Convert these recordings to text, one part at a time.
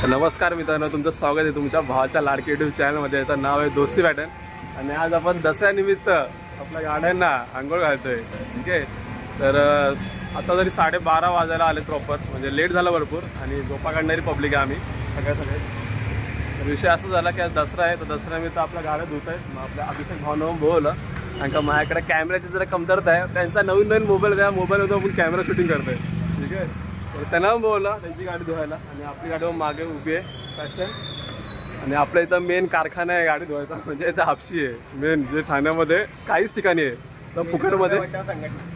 नमस्कार मित्रांनो, तुमचं स्वागत आहे तुमच्या भावाच्या लाडके यूट्यूब चॅनलमध्ये. याचं नाव आहे दोस्ती पॅटर्न आणि आज आपण दसऱ्यानिमित्त आपल्या गाड्यांना आंघोळ घालतोय. ठीक आहे, तर आता जरी 12:30 वाजायला आले प्रॉपर, म्हणजे लेट झाला भरपूर आणि झोपा काढणारी पब्लिक आहे आम्ही सगळे. तर विषय असं झाला की आज दसरा आहे, तर दसऱ्यानिमित्त आपल्या गाड्या धुत आहेत. मग आपल्या अभिषेक भावना बोललं आणि का माझ्याकडे कॅमेऱ्याची जरा कमतरता आहे, त्यांचा नवीन मोबाईल त्या मोबाईलवर आपण कॅमेरा शूटिंग करतोय. ठीक आहे, तर त्यांना बोलला त्यांची गाडी धुवायला आणि आपली गाडी मागे उभी आहे फॅशन. आणि आपल्या इथं मेन कारखाना आहे गाडी धुवायचा, म्हणजे इथं हापशी आहे मेन, जे ठाण्यामध्ये काहीच ठिकाणी आहे तर फुकटमध्ये.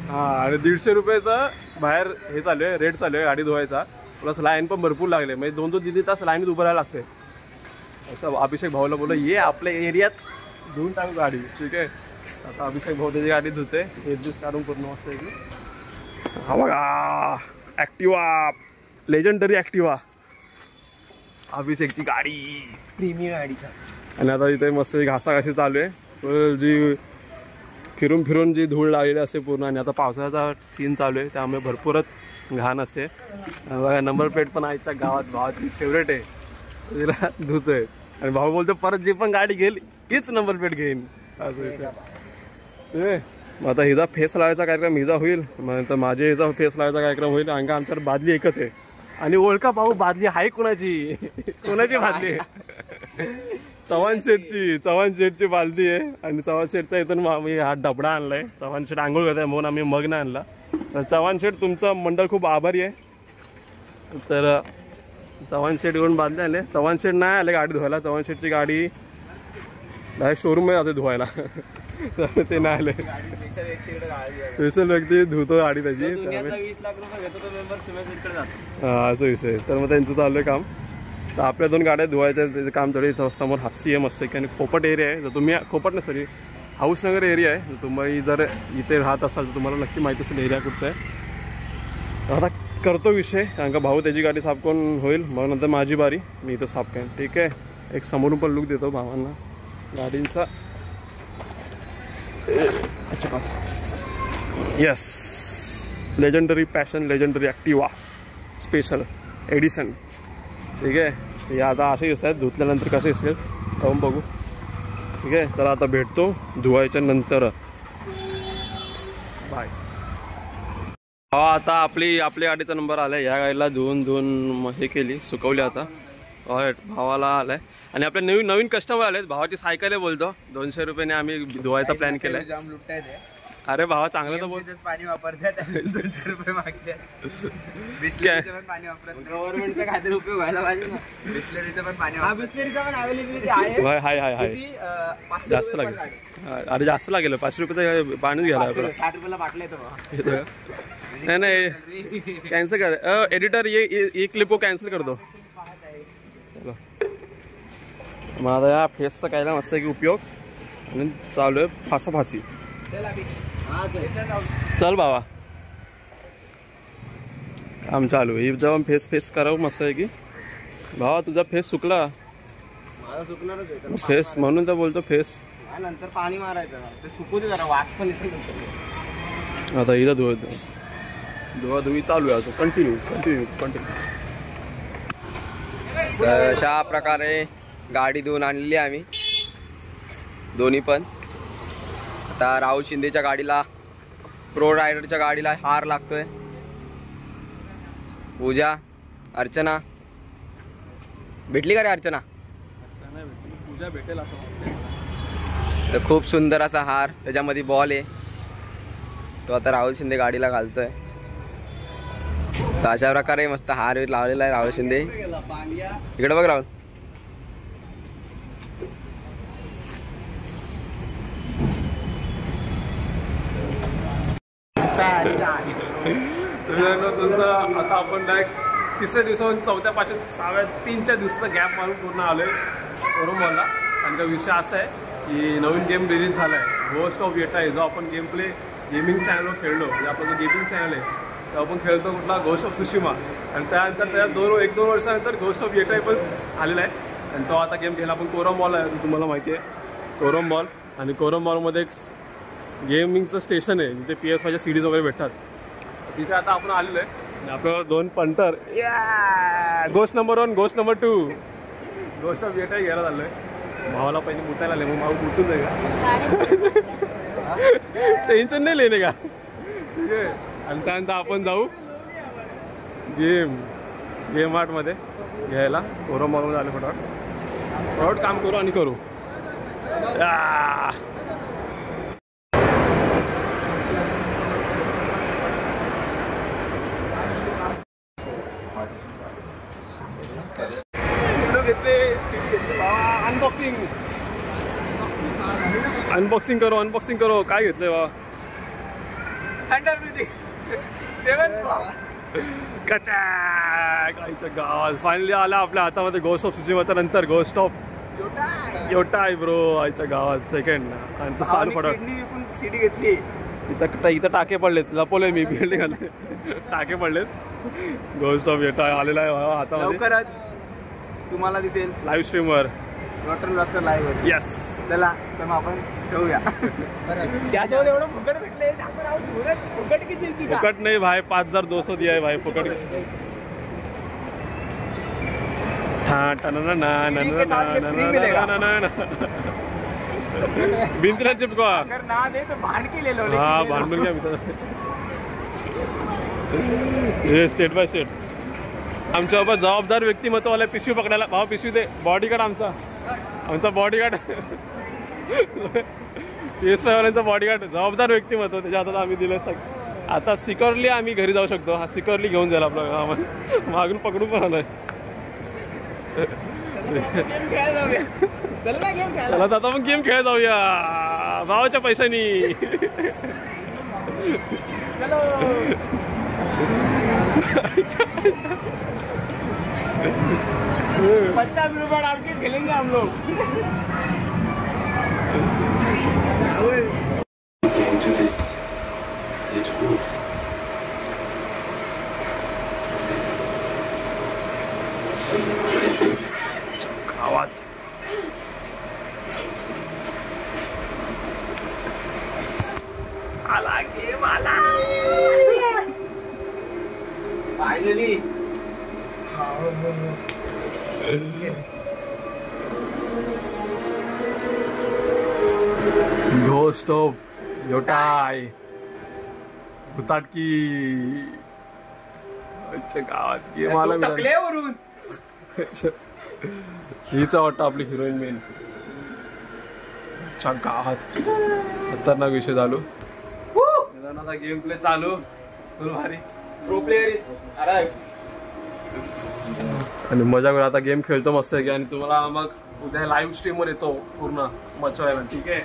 हां, आणि 150 रुपयाचं बाहेर हे चालू आहे, रेट चालू आहे गाडी धुवायचा. प्लस लाईन पण भरपूर लागले, म्हणजे 2-3 तास लाईनीत उभं राहायला लागते. असं अभिषेक भाऊला बोललो ये आपल्या एरियात धुवून टाकू गाडी. ठीक आहे, आता अभिषेक भाऊ त्याची गाडी धुते, एक दिवस काढून पूर्ण वाजता की. हा बघा ॲक्टिवा, लेजंडरी ॲक्टिवा, अभिषेकची गाडी, प्रीमियम गाडीचा. आणि आता इथे मस्त घासाघाशी चालू आहे, जी फिरून जी धूळ लागलेली असते पूर्ण. आणि आता पावसाळ्याचा सीन चालू आहे, त्यामुळे भरपूरच घाण असते. बघा नंबर प्लेट पण आईच्या गावात भावाची फेवरेट आहे, तिला धुतोय. आणि भाऊ बोलतो परत जी पण गाडी घेईल हीच नंबर प्लेट घेईन, असं विषय. मग आता हिचा फेस लावायचा कार्यक्रम हिचा होईल, मग माझे हिचा फेस लावायचा कार्यक्रम होईल. आणि का आमच्याकडे बादली एकच आहे. आणि ओळखा भाऊ बादली आहे कोणाची बादली आहे? चव्हाण शेठची बादली आहे. आणि चव्हाण शेठचा इथून आम्ही हा डबडा आणलाय. चव्हाण शेठ आंघोळ करताय म्हणून आम्ही मग नाही आणला. चव्हाण शेठ तुमचं मंडळ खूप आभारी आहे. तर चव्हाण शेठकडून बादली आले. चव्हाण शेठ नाही आले गाडी धुवायला, चव्हाण शेठची गाडी डायरेक्ट शोरूममध्ये जाते धुवायला. ते नाही आले, स्पेशल व्यक्ती धुतो गाडी त्याची. हा असं विषय. तर मग त्यांचं चालू आहे काम. तर आपल्या 2 गाड्या धुवायच्या, त्याचं काम थोडी समोर हापसी आहे मस्त की. आणि खोपट एरिया आहे, जर तुम्ही खोपट नाही सॉरी हाऊसनगर एरिया आहे, तुम्ही जर इथे राहत असाल तर तुम्हाला नक्की माहिती असेल एरिया कुठचा आहे. आता करतो विषय, कारण का भाऊ त्याची गाडी साफ करून होईल, मग नंतर माझी बारी, मी इथं साफ करेन. ठीक आहे, एक समोरून पण लुक देतो भावांना गाडींचा. अच्छा yes, legendary passion, legendary Activa special edition. ठीक आहे, हे आता असे दिसत आहेत, धुतल्यानंतर कसे दिसेल जाऊन बघू. ठीक आहे, तर आता भेटतो धुवायच्या नंतर, बाय. आता आपल्या गाडीचा नंबर आला आहे. या गाडीला धुवून हे केली, सुकवली. आता भावाला आलाय. आणि आपल्या नवीन कस्टमर आलेत. भावाची सायकल आहे बोलतो, 200 रुपयाने आम्ही धुवायचा प्लॅन केलाय. अरे भावा चांगलं तर बोल. पाणी वापरतात, 200 रुपये मागतात. बिस्लरीचं पण पाणी वापरतात, गव्हर्नमेंटचा काहीतरी उपयोग व्हायला पाहिजे ना. बिस्लरीचं पण पाणी, बिस्लरीचं पण अवेलेबिलिटी आहे. हाय जास्त लागेल. अरे जास्त लागेल, 500 रुपये पाणीच घ्यायला. 60 रुपयाला बाटल्या येतो. नहीं कैंसिल कर एडिटर, ये क्लिप को कैंसिल कर दो. चलो मग आता या फेसचा कायला मस्त की उपयोग. आणि चालू आहे फासाफासी. चल बाबा काम चालू आहे. जेव्हा फेस करावं मस्त आहे की. भावा तुझा फेस सुकला, माझा सुकणारच आहे फेस, म्हणून तर बोलतो फेस. नंतर पाणी मारायचं, ते सुकू दे जरा, वास पण येतो. आता हिला धुवाधुवी चालू आहे. कंटिन्यू. तर अशा प्रकारे गाडी धुवून आणलेली आम्ही दोन्ही पण. आता राहुल शिंदेच्या गाडीला, प्रो रायडरच्या गाडीला हार लागतोय. पूजा, अर्चना भेटली का रे? अर्चना पूजा भेटेल असं. तर खूप सुंदर असा हार, त्याच्यामध्ये बॉल आहे, तो आता राहुल शिंदे गाडीला घालतोय. तर अशा प्रकारे मस्त हार लावलेला आहे राहुल शिंदे. इकडे बघ राहुल. तुमचं आता आपण डायरेक्ट 3ऱ्या दिवसाहून 4थ्या 5व्या 6व्या 3च्या दिवसाचा गॅप मारून पूर्ण आलोय कोरमॉलला. आणि का विषय असा आहे की नवीन गेम रिलीज झाला आहे, घोस्ट ऑफ येटाय, जो आपण गेमिंग चॅनलवर खेळलो. म्हणजे आपला जो गेमिंग चॅनल आहे तो आपण खेळतो कुठला, घोस्ट ऑफ सुशिमा. आणि त्यानंतर त्या 1-2 वर्षानंतर घोस्ट ऑफ येटाय पण आलेला आहे. आणि तो आता गेम खेळला आपण कोरम मॉल आहे, तुम्हाला माहिती आहे कोरम मॉल. आणि कोरम मॉलमध्ये एक गेमिंगचं स्टेशन आहे जिथे PS5च्या CDs वगैरे भेटतात. तिथे आता आपण आलेलो आहे. आपल्याला 2 पंटर. गोष्ट नंबर 1, गोष्ट नंबर 2. गोष्ट भेटाय घ्यायला झालोय. भावाला पहिले मुतायला आले, मग भाऊ मुतून जाईल का? टेन्शन नाही लेणे का? ठीक आहे. आणि त्यानंतर आपण जाऊ गेम आर्ट मध्ये घ्यायला. कोरो मारून झाले फटाफट काम करू आणि करू. घेतले अनबॉक्सिंग करो. काय घेतलंय बा? थंडर ब्रीथिंग 7 काहीच्या गावात फायनली आला आपल्या हातामध्ये गोस्ट ऑफ सुचिमाच्या नंतर गोस्ट ऑफ योटा आहे ब्रो. आईच्या गावात सेकंड. आणि तो चालू फटाफट सिटी घेतली. इथं टाके पडलेत. लपवले मी बिल्डिंग आले. टाके पडलेत. गोस्ट ऑफ योटा आलेला आहे हातामध्ये. लवकरच तुम्हाला दिसेल लाईव्ह स्ट्रीमवर. Water blaster live. यस. चला तर मग आपण ठेवूया. त्याच्यावर एवढं फुकट भेटले. फुकट किती? फुकट नाही भाई, 5200 दिया है भाई. फुकट. भिंतीला चिपका. ना दे तो भांड के ले लो. हाँ भांड मिल गया. हे स्टेट बाय स्टेट. आमच्या बाबा जबाबदार व्यक्तिमत्व आलं पिशवी पकडायला. भाऊ पिशवी दे. बॉडीगार्ड आमचा बॉडीगार्ड. PS5वाल्यांचा बॉडीगार्ड जबाबदार व्यक्तिमत्व. त्याच्या हातात आम्ही दिलं. आता सिक्युअरली आम्ही घरी जाऊ शकतो. हा सिक्युअरली घेऊन जाईल आपलं. मागून पकडून पण आलोय. चला आता मग गेम खेळायला जाऊया भावाच्या पैशानी. चलो 50 रुपये डाल के खेलेंगे हम लोग. गावात आला गेम आला फायनली. घोस्ट ऑफ योटाय भुताटकी. अच्छा गावात गेम आला. टकल्यावरून हीच वाटतं आपली हिरोईन मेन. अच्छा गावात खतरनाक विषय चालू. आता गेम प्ले चालू. फुल भारी. Pro player is arrived. आणि मजा करू. आता गेम खेळतो मस्त आहे. आणि तुम्हाला मग उद्या लाईव्ह स्ट्रीमवर येतो पूर्ण मचवायला. ठीक आहे.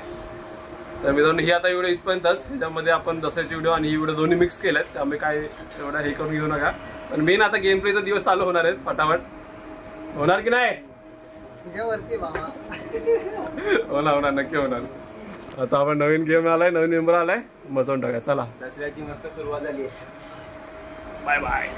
तर मित्रांनो ही आता व्हिडिओ इथपर्यंतच. ह्याच्यामध्ये आपण दसऱ्याचे व्हिडिओ आणि ही व्हिडिओ दोन्ही मिक्स केलेत. त्यामुळे काय एवढं हे करून घेऊ नका. पण मेन आता गेम प्लेचा दिवस चालू होणार आहेत. फटाफट होणार की नाही? होणार नक्की होणार. आता आपण नवीन गेम आलाय, नवीन मेंबर आलाय. मजवून टाका. चला दसऱ्याची मस्त सुरुवात झाली. Bye bye.